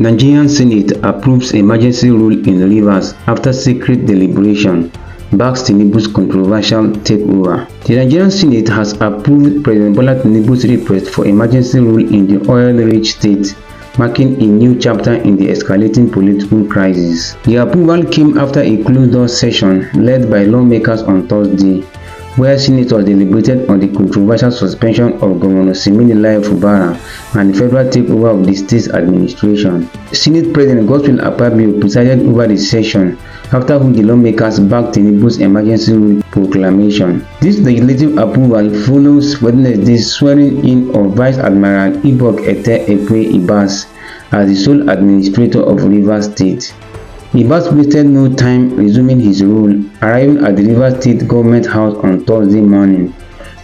Nigerian Senate approves emergency rule in Rivers after secret deliberation, backs Tinubu's controversial takeover. The Nigerian Senate has approved President Bola Tinubu's request for emergency rule in the oil-rich state, marking a new chapter in the escalating political crisis. The approval came after a closed-door session led by lawmakers on Thursday, where senators deliberated on the controversial suspension of Governor Naira-for-crude and the federal takeover of the state's administration. Senate President Godswill Akpabio presided over the session, after which the lawmakers backed Tinubu's emergency rule proclamation. This legislative approval follows Wednesday's swearing-in of Vice Admiral Ibok Ete-Ekwe Ibas as the sole administrator of Rivers State. Ibas wasted no time resuming his role, arriving at the Rivers State Government House on Thursday morning.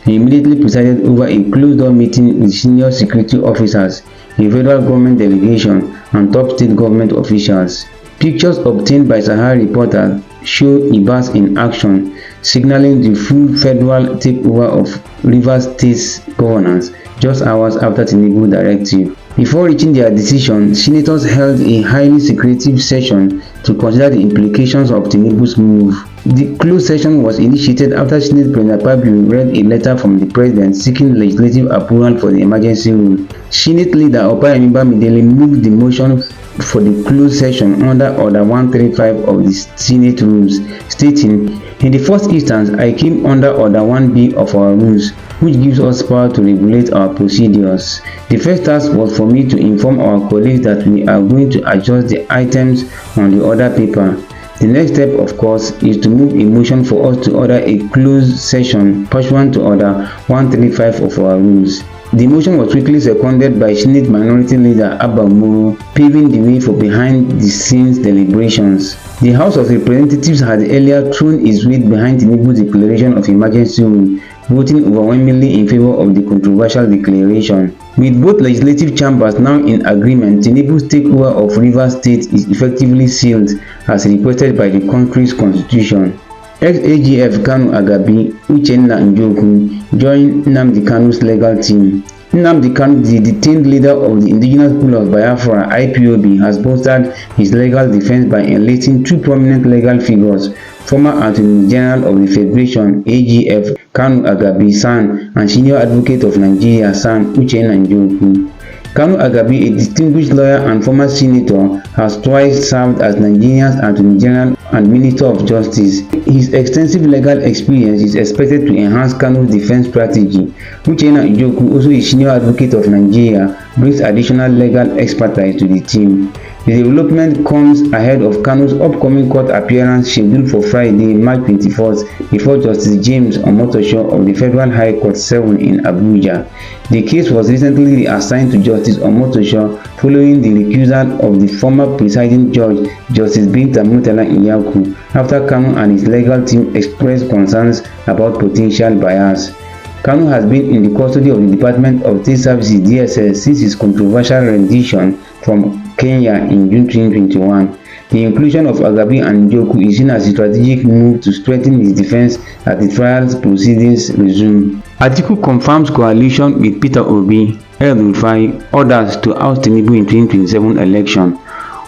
He immediately presided over a closed-door meeting with senior security officers, a federal government delegation, and top state government officials. Pictures obtained by Sahara reporters show Ibas in action, signaling the full federal takeover of Rivers State's governance just hours after Tinubu's directive. Before reaching their decision, senators held a highly secretive session to consider the implications of Tinubu's move. The closed session was initiated after Senate President Akpabio read a letter from the president seeking legislative approval for the emergency rule. Senate leader Opayemi Bamidele moved the motion for the closed session under Order 135 of the Senate rules, stating, "In the first instance, I came under Order 1B of our rules, which gives us power to regulate our procedures. The first task was for me to inform our colleagues that we are going to adjust the items on the order paper. The next step, of course, is to move a motion for us to order a closed session pursuant to Order 135 of our rules." The motion was quickly seconded by Senate Minority Leader Abba Moro, paving the way for behind-the-scenes deliberations. The House of Representatives had earlier thrown its weight behind Tinubu's declaration of emergency rule, voting overwhelmingly in favor of the controversial declaration. With both legislative chambers now in agreement, Tinubu's takeover of Rivers State is effectively sealed as requested by the country's constitution. Ex-AGF Kanu Agabi, Uchenna Njoku joined Nnamdi Kanu's legal team. Nnamdi Kanu, the detained leader of the indigenous pool of Biafra (IPOB), has bolstered his legal defense by enlisting two prominent legal figures, former Attorney General of the Federation (AGF) Kanu Agabi San and senior advocate of Nigeria San Uchenna Njoku. Kanu Agabi, a distinguished lawyer and former senator, has twice served as Nigeria's Attorney General and Minister of Justice. His extensive legal experience is expected to enhance Kanu's defense strategy. Uchenna Njoku, also a senior advocate of Nigeria, brings additional legal expertise to the team. The development comes ahead of Kanu's upcoming court appearance scheduled for Friday, March 24th, before Justice James Omotosho of the Federal High Court 7 in Abuja. The case was recently reassigned to Justice Omotosho following the recusal of the former presiding judge, Justice Binta Murtala Nyako, after Kanu and his legal team expressed concerns about potential bias. Kanu has been in the custody of the Department of State Services (DSS) since his controversial rendition from Kenya in June 2021. The inclusion of Agabi and Njoku is seen as a strategic move to strengthen his defense as the trial's proceedings resume. Atiku confirms coalition with Peter Obi, El-Rufai orders to oust Tinubu in 2027 election.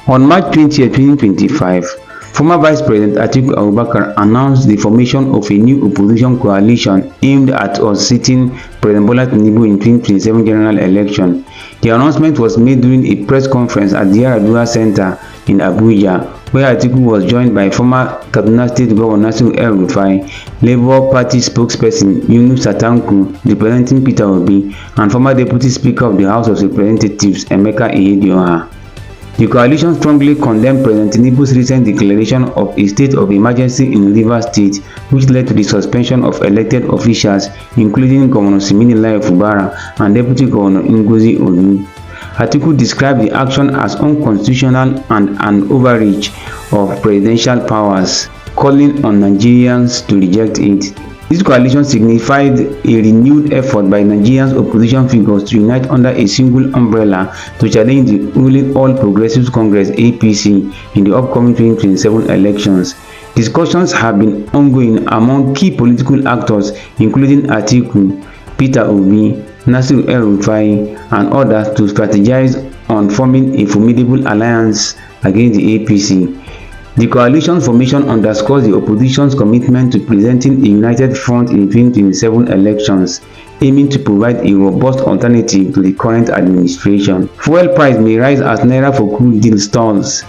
On March 20, 2025, former Vice President Atiku Abubakar announced the formation of a new opposition coalition aimed at unseating President Bola Tinubu in 2027 general election. The announcement was made during a press conference at the Yaradua Center in Abuja, where Atiku was joined by former Kaduna State Governor El-Rufai, Labour Party spokesperson Yunus Satanku representing Peter Obi, and former Deputy Speaker of the House of Representatives Emeka Ihedioha. The coalition strongly condemned President Tinubu's recent declaration of a state of emergency in Rivers State, which led to the suspension of elected officials, including Governor Naira-for-crude and Deputy Governor Ngozi Olu. Atiku described the action as unconstitutional and an overreach of presidential powers, calling on Nigerians to reject it. This coalition signified a renewed effort by Nigeria's opposition figures to unite under a single umbrella to challenge the ruling All Progressives Congress (APC) in the upcoming 2027 elections. Discussions have been ongoing among key political actors including Atiku, Peter Obi, Nasir El-Rufai, and others to strategize on forming a formidable alliance against the APC. The coalition formation underscores the opposition's commitment to presenting a united front in 2027 elections, aiming to provide a robust alternative to the current administration. Fuel price may rise as Naira-for-crude deal stalls.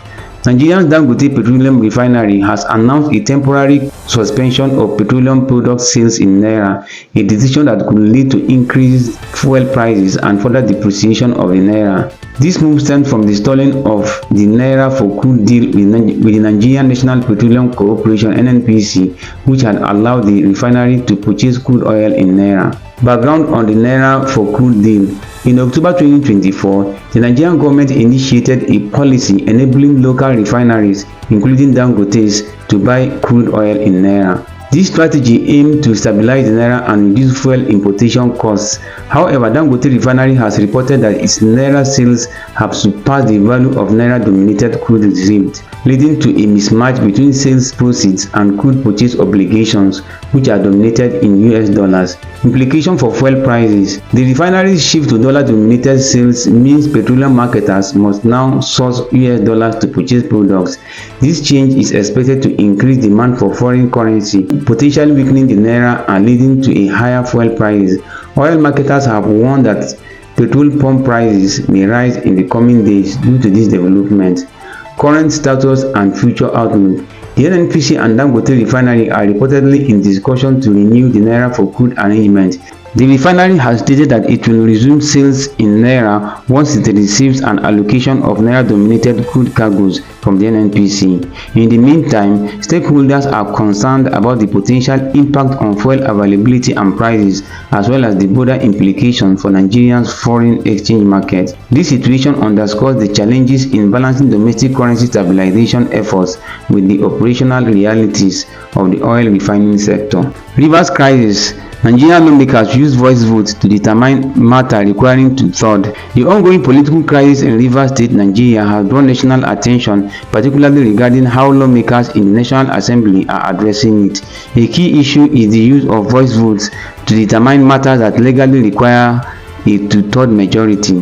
Nigeria's Dangote Petroleum Refinery has announced a temporary suspension of petroleum product sales in Naira, a decision that could lead to increased fuel prices and further depreciation of the Naira. This move stemmed from the stalling of the Naira-for-crude deal with the Nigerian National Petroleum Corporation (NNPC), which had allowed the refinery to purchase crude oil in Naira. Background on the Naira-for-crude deal. In October 2024, the Nigerian government initiated a policy enabling local refineries, including Dangote's, to buy crude oil in Naira. This strategy aimed to stabilize the Naira and reduce fuel importation costs. However, Dangote Refinery has reported that its Naira sales have surpassed the value of Naira-dominated crude received, leading to a mismatch between sales proceeds and crude purchase obligations, which are denominated in US dollars. Implication for fuel prices. The refinery's shift to dollar-denominated sales means petroleum marketers must now source US dollars to purchase products. This change is expected to increase demand for foreign currency, potentially weakening the Naira and leading to a higher fuel price. Oil marketers have warned that petrol pump prices may rise in the coming days due to this development. Current status and future outlook. The NNPC and Dangote Refinery are reportedly in discussion to renew the Naira-for-crude arrangement. The refinery has stated that it will resume sales in Naira once it receives an allocation of Naira-dominated crude cargoes from the NNPC. In the meantime, stakeholders are concerned about the potential impact on fuel availability and prices, as well as the broader implications for Nigeria's foreign exchange market. This situation underscores the challenges in balancing domestic currency stabilization efforts with the operational realities of the oil refining sector. Rivers crisis. Nigerian lawmakers use voice votes to determine matter requiring two-thirds. The ongoing political crisis in Rivers State, Nigeria has drawn national attention, particularly regarding how lawmakers in the National Assembly are addressing it. A key issue is the use of voice votes to determine matters that legally require a two-thirds majority.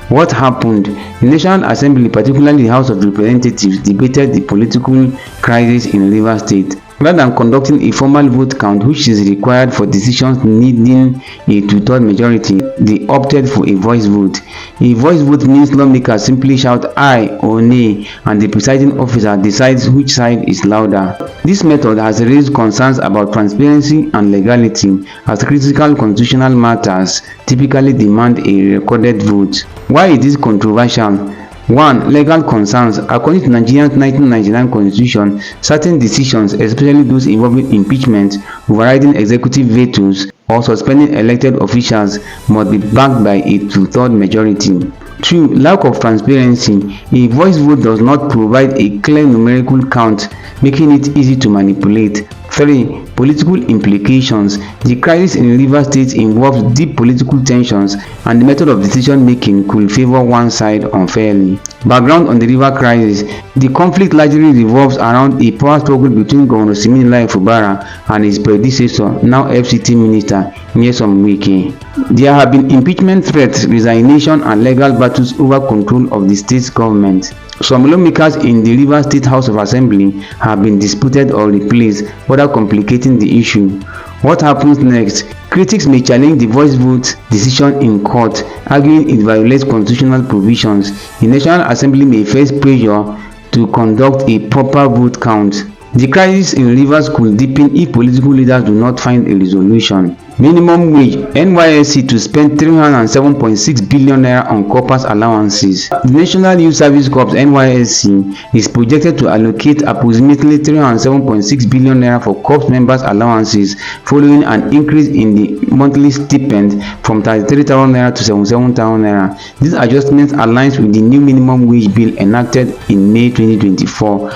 What happened? The National Assembly, particularly the House of Representatives, debated the political crisis in Rivers State. Rather than conducting a formal vote count, which is required for decisions needing a two-thirds majority, they opted for a voice vote. A voice vote means lawmakers simply shout aye or nay, and the presiding officer decides which side is louder. This method has raised concerns about transparency and legality, as critical constitutional matters typically demand a recorded vote. Why is this controversial? 1. Legal concerns. According to Nigeria's 1999 constitution, certain decisions, especially those involving impeachment, overriding executive vetoes, or suspending elected officials, must be backed by a two-thirds majority. 2. Lack of transparency. A voice vote does not provide a clear numerical count, making it easy to manipulate. 3. Political implications. The crisis in Rivers State involves deep political tensions, and the method of decision making could favor one side unfairly. Background on the river crisis. The conflict largely revolves around a power struggle between Governor Siminalayi Fubara and his predecessor, now FCT Minister Nyesom Wike. There have been impeachment threats, resignation, and legal battles over control of the state's government. Some lawmakers in the Rivers State House of Assembly have been disputed or replaced, further complicating the issue. What happens next? Critics may challenge the voice vote decision in court, arguing it violates constitutional provisions. The National Assembly may face pressure to conduct a proper vote count. The crisis in Rivers could deepen if political leaders do not find a resolution. Minimum wage. NYSC to spend 307.6 billion naira on corpers allowances. The National Youth Service Corps (NYSC) is projected to allocate approximately 307.6 billion naira for corps members' allowances, following an increase in the monthly stipend from 33,000 naira to 77,000 naira. This adjustment aligns with the new minimum wage bill enacted in May 2024.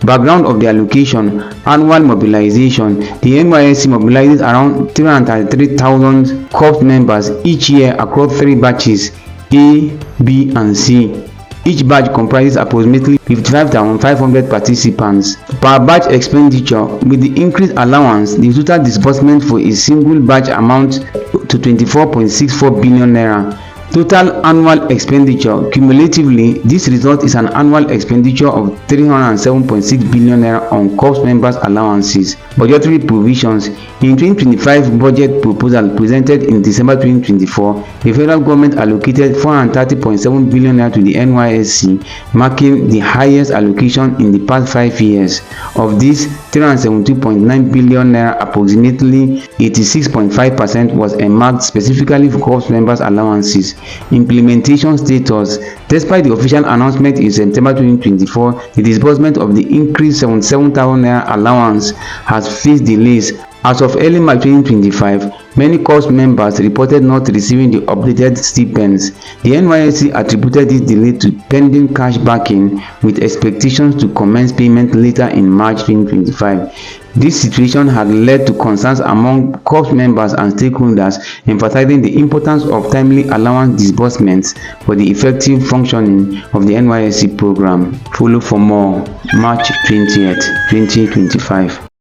Background of the allocation. Annual mobilization. The NYSC mobilizes around 333,000 corps members each year across 3 batches, A, B, and C. Each batch comprises approximately 55,500 participants. Per batch expenditure. With the increased allowance, the total disbursement for a single batch amounts to 24.64 billion naira. Total annual expenditure. Cumulatively, this result is an annual expenditure of 307.6 billion naira on corps members' allowances. Budgetary provisions. In 2025 budget proposal presented in December 2024, the federal government allocated 430.7 billion naira to the NYSC, marking the highest allocation in the past 5 years. Of this, 372.9 billion naira, approximately 86.5%, was earmarked specifically for corps members' allowances. Implementation status. Despite the official announcement in September 2024, the disbursement of the increased 77,000 naira allowance has faced delays. As of early March 2025, many corps members reported not receiving the updated stipends. The NYSC attributed this delay to pending cash backing, with expectations to commence payment later in March 2025. This situation had led to concerns among corps members and stakeholders, emphasizing the importance of timely allowance disbursements for the effective functioning of the NYSC program. Follow for more. March 20th, 2025.